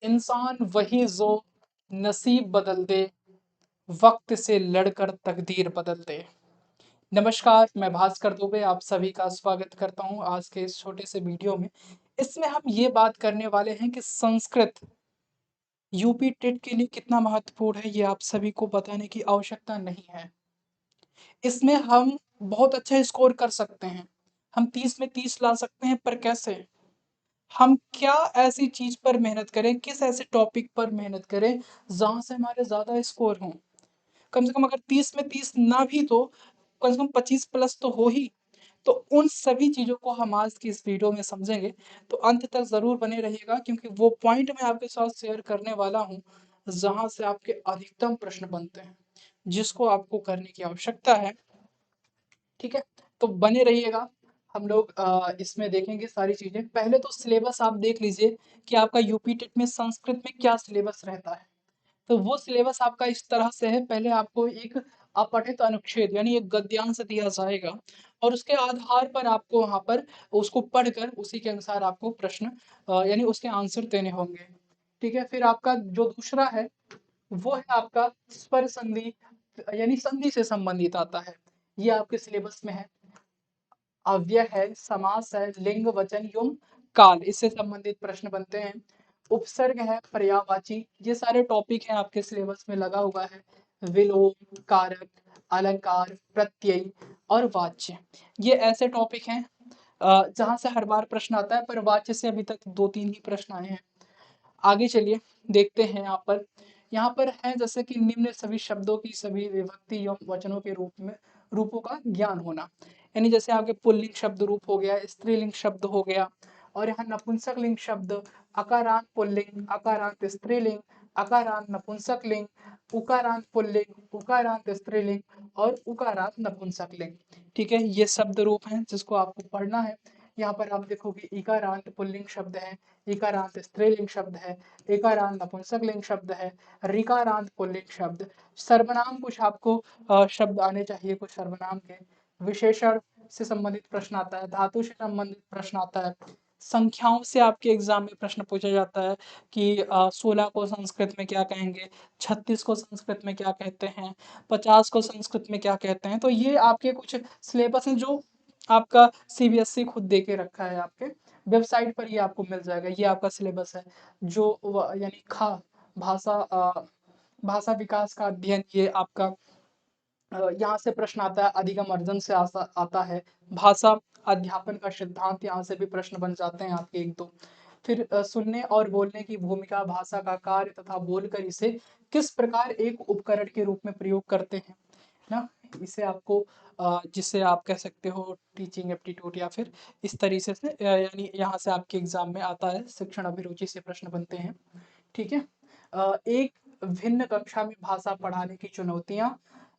इंसान वही जो नसीब बदल दे, वक्त से लड़कर तकदीर बदल दे। नमस्कार, मैं भास्कर दुबे आप सभी का स्वागत करता हूं आज के इस छोटे से वीडियो में। इसमें हम ये बात करने वाले हैं कि संस्कृत यूपी टेट के लिए कितना महत्वपूर्ण है, ये आप सभी को बताने की आवश्यकता नहीं है। इसमें हम बहुत अच्छा स्कोर कर सकते हैं, हम 30 में 30 ला सकते हैं, पर कैसे? हम क्या ऐसी चीज पर मेहनत करें, किस ऐसे टॉपिक पर मेहनत करें जहां से हमारे ज्यादा स्कोर हों। कम से कम अगर 30 में 30 ना भी तो कम से कम 25 प्लस तो हो ही। तो उन सभी चीजों को हम आज की इस वीडियो में समझेंगे, तो अंत तक जरूर बने रहिएगा, क्योंकि वो पॉइंट मैं आपके साथ शेयर करने वाला हूँ जहां से आपके अधिकतम प्रश्न बनते हैं, जिसको आपको करने की आवश्यकता है। ठीक है, तो बने रहिएगा। हम लोग इसमें देखेंगे सारी चीजें। पहले तो सिलेबस आप देख लीजिए कि आपका यूपी टेट में संस्कृत में क्या सिलेबस रहता है। तो वो सिलेबस आपका इस तरह से है, पहले आपको एक अपठित अनुच्छेद यानी एक गद्यांश दिया जाएगा, और उसके आधार पर आपको वहां पर उसको पढ़कर उसी के अनुसार आपको प्रश्न यानी उसके आंसर देने होंगे। ठीक है, फिर आपका जो दूसरा है वो है आपका स्वर संधि, यानी संधि से संबंधित आता है। ये आपके सिलेबस में है। अव्यय है, समास है, लिंग वचन एवं काल, इससे संबंधित प्रश्न बनते हैं। उपसर्ग है, पर्यायवाची, ये सारे टॉपिक हैं आपके सिलेबस में लगा हुआ है। विलोम, कारक, अलंकार, प्रत्यय और वाच्य, ये ऐसे टॉपिक हैं जहां से हर बार प्रश्न आता है, पर वाच्य से अभी तक 2-3 ही प्रश्न आए हैं। आगे चलिए देखते हैं। यहाँ पर है जैसे कि निम्न सभी शब्दों की सभी विभक्ति एवं वचनों के रूपों का ज्ञान होना। यानी जैसे आपके पुल्लिंग शब्द रूप हो गया, स्त्रीलिंग शब्द हो गया, और यहाँ नपुंसक लिंग शब्द, अकारांत पुल्लिंग, अकारांत स्त्रीलिंग, अकारांत नपुंसक लिंग, उकारांत पुल्लिंग, उकारांत स्त्रीलिंग और उकारांत नपुंसक लिंग। ठीक है, ये शब्द रूप हैं जिसको आपको पढ़ना है। यहाँ पर आप देखोगे इकारांत पुल्लिंग शब्द है, इकारांत स्त्रीलिंग शब्द है, इकारांत नपुंसकलिंग शब्द है, ऋकारांत पुल्लिंग शब्द। सर्वनाम कुछ आपको शब्द आने चाहिए, कुछ सर्वनाम के। विशेषण से संबंधित प्रश्न आता है, धातु से संबंधित प्रश्न आता है, संख्याओं से आपके एग्जाम में प्रश्न पूछा जाता है कि 16 को संस्कृत में क्या कहेंगे, 36 को संस्कृत में क्या कहते हैं, 50 को संस्कृत में क्या कहते हैं। तो ये आपके कुछ सिलेबस हैं जो आपका सीबीएसई खुद दे के रखा है, आपके वेबसाइट पर ये आपको मिल जाएगा। ये आपका सिलेबस है जो यानी खा भाषा भाषा विकास का अध्ययन, ये आपका यहाँ से प्रश्न आता है। अधिगम अर्जन से आता है। भाषा अध्यापन का सिद्धांत, यहाँ से भी प्रश्न बन जाते हैं आपके 1-2। फिर सुनने और बोलने की भूमिका, भाषा का कार्य तथा बोलकर इसे किस प्रकार एक उपकरण के रूप में प्रयोग करते हैं ना। इसे आपको जिसे आप कह सकते हो टीचिंग एप्टीट्यूड, या फिर इस तरीके से यानी यहाँ से आपके एग्जाम में आता है, शिक्षण अभिरुचि से प्रश्न बनते हैं। ठीक है, एक भिन्न कक्षा में भाषा पढ़ाने की चुनौतियां,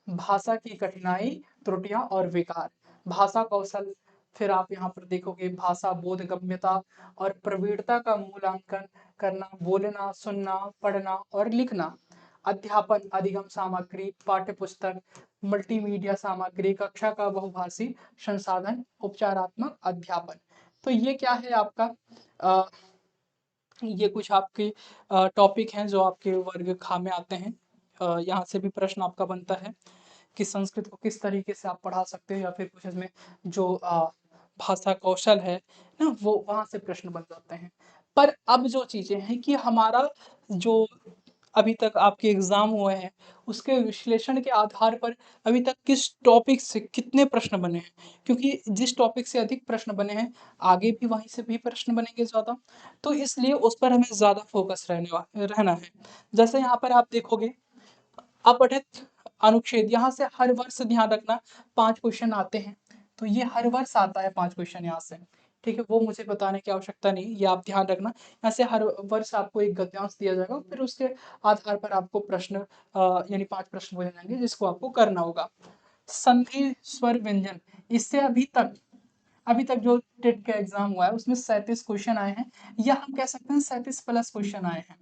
भाषा की कठिनाई, त्रुटियां और विकार, भाषा कौशल। फिर आप यहाँ पर देखोगे भाषा बोधगम्यता और प्रवीणता का मूल्यांकन करना, बोलना, सुनना, पढ़ना और लिखना। अध्यापन, अधिगम सामग्री, पाठ्य पुस्तक, मल्टीमीडिया सामग्री, कक्षा का बहुभाषी संसाधन, उपचारात्मक अध्यापन। तो ये क्या है आपका ये कुछ आपके टॉपिक हैं जो आपके वर्ग खा में आते हैं। यहाँ से भी प्रश्न आपका बनता है कि संस्कृत को किस तरीके से आप पढ़ा सकते हो, या फिर कुछ इसमें जो भाषा कौशल है ना, वो वहां से प्रश्न बन जाते हैं। पर अब जो चीजें हैं कि हमारा जो अभी तक आपके एग्जाम हुए हैं, उसके विश्लेषण के आधार पर अभी तक किस टॉपिक से कितने प्रश्न बने हैं, क्योंकि जिस टॉपिक से अधिक प्रश्न बने हैं आगे भी वहीं से भी प्रश्न बनेंगे ज्यादा, तो इसलिए उस पर हमें ज्यादा फोकस रहना है। जैसे यहाँ पर आप देखोगे अपठित अनुच्छेद, यहाँ से हर वर्ष ध्यान रखना 5 क्वेश्चन आते हैं। तो ये हर वर्ष आता है 5 क्वेश्चन यहाँ से। ठीक है, वो मुझे बताने की आवश्यकता नहीं, ये आप ध्यान रखना। यहाँ से हर वर्ष आपको एक गद्यांश दिया जाएगा, फिर उसके आधार पर आपको प्रश्न यानी 5 प्रश्न पूछे जाएंगे जिसको आपको करना होगा। संधि स्वर व्यंजन, इससे अभी तक जो टेट का एग्जाम हुआ है उसमें 37 क्वेश्चन आए हैं, या हम कह सकते हैं 37 प्लस क्वेश्चन आए हैं।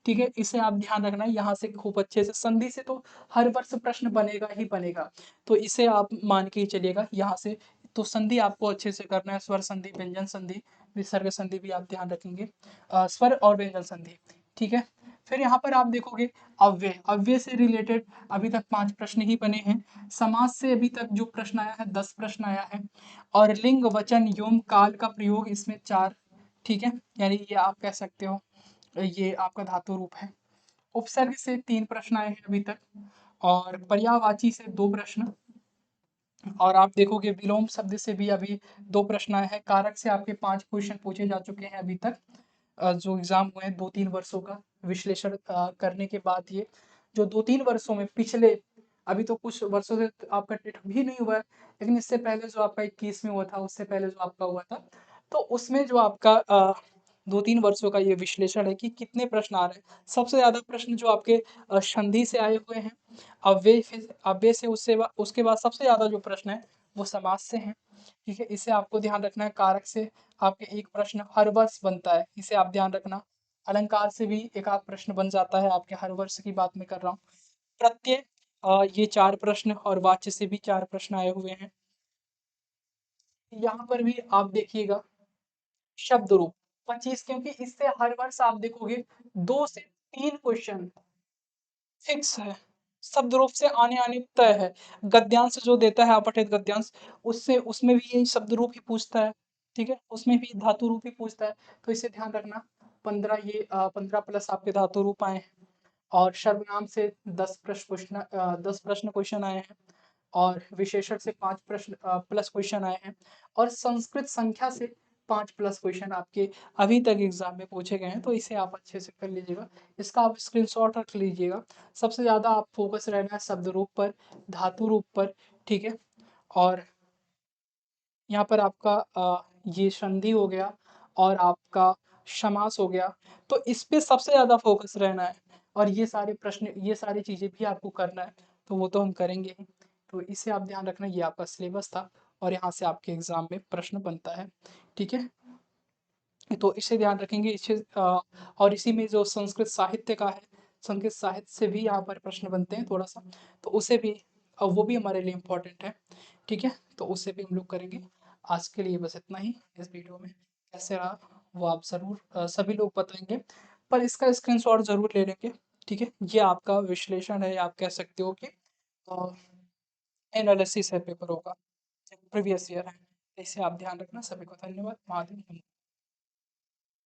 ठीक है, इसे आप ध्यान रखना है। यहाँ से खूब अच्छे से संधि से तो हर वर्ष प्रश्न बनेगा ही बनेगा, तो इसे आप मान के ही चलिएगा। यहाँ से तो संधि आपको अच्छे से करना है, स्वर संधि, व्यंजन संधि, विसर्ग संधि भी आप ध्यान रखेंगे, स्वर और व्यंजन संधि। ठीक है। फिर यहाँ पर आप देखोगे अव्यय, अव्यय से रिलेटेड अभी तक 5 प्रश्न ही बने हैं। समाज से अभी तक जो प्रश्न आया है 10 प्रश्न आया है। और लिंग वचन योम काल का प्रयोग इसमें 4, ठीक है, यानी ये आप कह सकते हो ये आपका धातु रूप है। उपसर्ग से 3 प्रश्न आए हैं अभी तक, और पर्यायवाची से 2 प्रश्न, और आप देखोगे विलोम शब्द से भी अभी 2 प्रश्न आए हैं। कारक से आपके 5 क्वेश्चन पूछे जा चुके हैं अभी तक, जो एग्जाम हुए हैं 2-3 वर्षों का विश्लेषण करने के बाद, ये जो 2-3 वर्षों में पिछले, अभी तो कुछ वर्षों से आपका टेट भी नहीं हुआ है, लेकिन इससे पहले जो आपका 21 में हुआ था, उससे पहले जो आपका हुआ था, तो उसमें जो आपका 2-3 वर्षों का ये विश्लेषण है कि कितने प्रश्न आ रहे हैं। सबसे ज्यादा प्रश्न जो आपके संधि से आए हुए हैं, अव्यय से, उसके बाद सबसे ज्यादा जो प्रश्न है वो समाज से हैं। ठीक है, इसे आपको ध्यान रखना है। कारक से आपके एक प्रश्न हर वर्ष बनता है, इसे आप ध्यान रखना। अलंकार से भी एक आध प्रश्न बन जाता है आपके, हर वर्ष की बात मैं कर रहा हूँ। प्रत्यय ये 4 प्रश्न, और वाच्य से भी 4 प्रश्न आए हुए हैं। यहाँ पर भी आप देखिएगा शब्द रूप 25, क्योंकि इससे हर वर्ष आप देखोगे 2 से 3 क्वेश्चन फिक्स है। शब्द रूप से आने आने तय है। गद्यांश जो देता है अपठित गद्यांश, उससे उसमें भी यही शब्द रूप ही पूछता है। ठीक है, उसमें भी धातु रूप ही पूछता है, तो इसे ध्यान रखना। 15 प्लस आपके धातु रूप आए हैं। और सर्वनाम से 10 प्रश्न क्वेश्चन आए हैं। और विशेषण से 5 प्रश्न प्लस क्वेश्चन आए हैं। और संस्कृत संख्या से 5 प्लस क्वेश्चन आपके अभी तक एग्जाम में पूछे गए हैं, तो इसे आप अच्छे से कर लीजिएगा। इसका आप स्क्रीनशॉट रख लीजिएगा। सबसे ज़्यादा आप फोकस रहना है शब्द रूप पर, धातु रूप पर, ठीक है। और यहाँ पर आपका ये संधि हो गया, और आपका समास हो गया, तो इस पे सबसे ज़्यादा फोकस रहना है। और ये सारे प्रश्न, ये सारी चीज़ें भी आपको करना है, तो वो तो हम करेंगे ही। तो इसे आप ध्यान रखना, ये आपका सिलेबस था, और यहाँ से आपके एग्जाम में प्रश्न बनता है, ठीक है। तो इसे ध्यान रखेंगे। और इसी में जो संस्कृत साहित्य का है, संस्कृत साहित्य से भी यहाँ पर प्रश्न बनते हैं थोड़ा सा, तो उसे भी वो भी हमारे लिए इम्पोर्टेंट है, ठीक है। तो उसे भी हम लोग करेंगे। आज के लिए बस इतना ही। इस वीडियो में कैसे रहा वो आप ज़रूर सभी लोग बताएंगे, पर इसका स्क्रीनशॉट ज़रूर ले लेंगे, ठीक है। ये आपका विश्लेषण है, आप कह सकते हो कि एनालिसिस है, पेपर होगा, प्रीवियस ईयर है। इसे आप ध्यान रखना। सभी को धन्यवाद। महादेव।